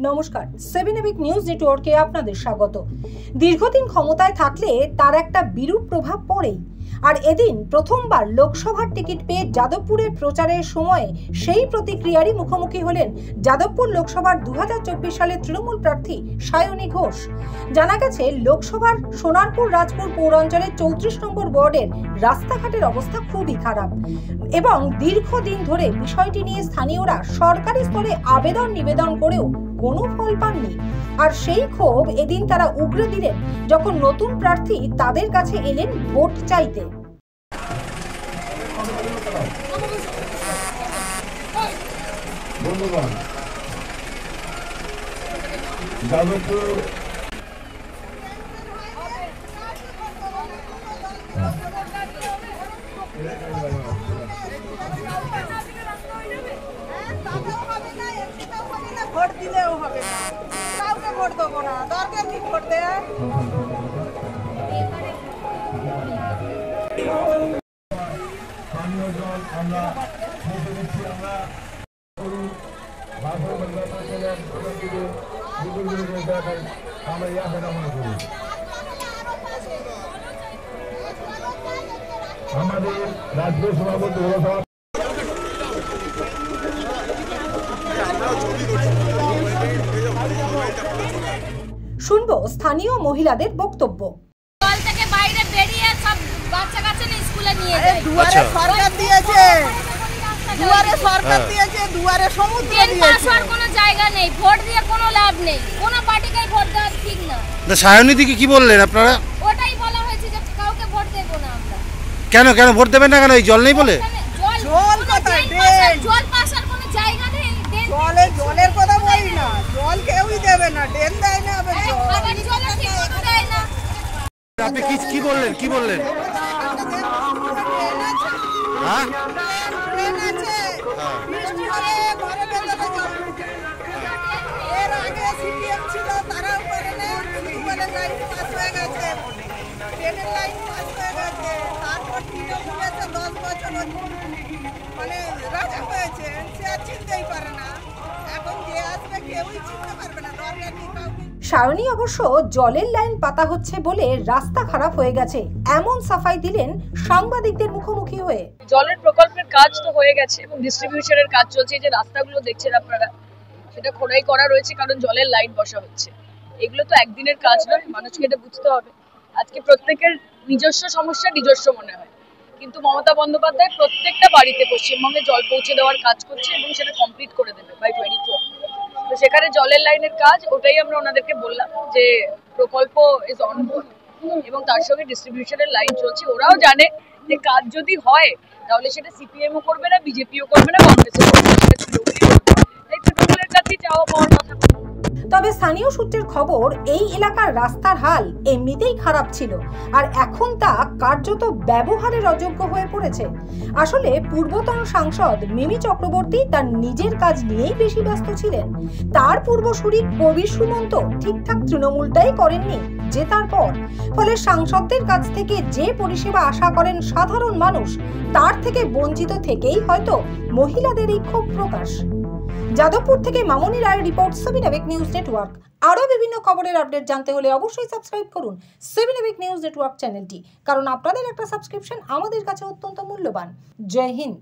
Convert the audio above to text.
নমস্কার, 7 EPIC news নেটওয়ার্কে আপনাদের স্বাগত। দীর্ঘদিন ক্ষমতায় থাকলে তার একটা বিরূপ প্রভাব পড়েই। আর এদিন প্রথমবার লোকসভার টিকিট পেয়ে যাদবপুরের প্রচারের সময়ে সেই প্রতিক্রিয়ারই মুখোমুখি হলেন যাদবপুর লোকসভার 2024 সালের তৃণমূল প্রার্থী সায়নী ঘোষ। জানা গেছে, লোকসভার সোনারপুর রাজপুর পৌরাঞ্চলের 34 নম্বর ওয়ার্ডের রাস্তাঘাটের অবস্থা খুবই খারাপ এবং দীর্ঘদিন ধরে বিষয়টি নিয়ে স্থানীয়রা সরকারি স্তরে আবেদন নিবেদন করেও কোনো ফল পাননি। আর সেই ক্ষোভ এদিন তারা উগরে দিলেন যখন নতুন প্রার্থী তাদের কাছে এলেন ভোট চাইতে। ভোট দিলেও হবে না, কাউকে ভোট দেবো না, দরকার কি ভোট দেয়। আমাদের রাজ্য সভাপতি শুনবো স্থানীয় মহিলাদের বক্তব্য। জল থেকে বাইরে বেরিয়ে সব বাচ্চা-কাচ্চা নিয়ে স্কুলে নিয়ে যায়। দুয়ারে সরকার দিয়েছে, দুয়ারে সরকার দিয়েছে, দুয়ারে সমুদ্র দিয়েছে। পাশার কোনো জায়গা নেই, ভোট দিয়ে কোনো লাভ নেই, কোনো পার্টিকে ভোট দেওয়া ঠিক না। না, সায়নী দিকে কি বললেন আপনারা? ওটাই বলা হয়েছে যে কাউকে ভোট দেব না আমরা। কেন কেন ভোট দেবেন না কেন? এই জল নেই বলে? জল কোথায়? ড্রেন, জল পাশার কোনো জায়গা নেই। জলের কথা বলি না, জল কেউই দেবে না, ড্রেন দেয় না, আবার আবার জল ঠিক মতো দেয় না। আপনি কি বললেন? কি বললেন? হ্যাঁ, ড্রেন আছে, বৃষ্টি হলে ঘরে ভেতরে জল ঢুকে। এর আগে সিপিএম ছিল, তারাও করে না, টিউবওয়েলের লাইন পাস হয়ে গেছে, ট্রেনের লাইন পাস হয়ে গেছে। তারপর তৃণমূল এসে 10 বছর মানে রাজা হয়েছে, সে আর চিনতেই পারে না। এখন যে আসবে কেউই চিনতে পারবে না, দরকার কি কাউকে। সায়নী অবশ্য জলের লাইন পাতা হচ্ছে বলে রাস্তা খারাপ হয়ে গেছে এমন সাফাই দিলেন সাংবাদিকদের মুখোমুখি হয়ে। জলের প্রকল্পের কাজ তো হয়ে গেছে এবং ডিস্ট্রিবিউশনের কাজ চলছে। যে রাস্তাগুলো দেখছেন আপনারা, সেটা খোদাই করা রয়েছে কারণ জলের লাইন বসা হচ্ছে। এগুলো তো একদিনের কাজ নয়, মানুষকে এটা বুঝতে হবে। আজকে প্রত্যেকের নিজস্ব সমস্যা নিজস্ব মনে হয়, কিন্তু মমতা বন্দ্যোপাধ্যায় প্রত্যেকটা বাড়িতে পশ্চিমবঙ্গে জল পৌঁছে দেওয়ার কাজ করছে এবং সেটা কমপ্লিট করে দেবে বাই 24। তো সেখানে জলের লাইনের কাজ, ওটাই আমরা ওনাদেরকে বললাম যে প্রকল্প ইজ অন বোর্ড এবং তার সঙ্গে ডিস্ট্রিবিউশনের লাইন চলছে। ওরাও জানে যে কাজ যদি হয় তাহলে সেটা সিপিএমও করবে না, বিজেপিও করবে না, কংগ্রেসও করবে না, সেটা তৃণমূলই করবে। তাই তৃণমূলের কাছেই চাওয়া পাওয়ার কথা। তবে স্থানীয় সূত্রের খবর, এই এলাকার রাস্তার হাল এমনিতেই খারাপ ছিল আর এখন তা কার্যত ব্যবহারের অযোগ্য হয়ে পড়েছে। আসলে পূর্বতন সাংসদ মিমি চক্রবর্তী তার নিজের কাজ নিয়েই বেশি ব্যস্ত ছিলেন। তার পূর্বসূরি কবির সুমন্ত ঠিকঠাক তৃণমূলটাই করেননি জেতার পর। ফলে সাংসদদের কাছ থেকে যে পরিষেবা আশা করেন সাধারণ মানুষ, তার থেকে বঞ্চিত থেকেই হয়তো মহিলাদের এই ক্ষোভ প্রকাশ। যাদবপুর থেকে মামনি রায়ের রিপোর্ট, 7 এবিক নিউজ নেটওয়ার্ক। আরও বিভিন্ন খবরের আপডেট জানতে হলে অবশ্যই সাবস্ক্রাইব করুন 7 এবিক নিউজ নেটওয়ার্ক চ্যানেলটি, কারণ আপনাদের একটা সাবস্ক্রিপশন আমাদের কাছে অত্যন্ত মূল্যবান। জয় হিন্দ।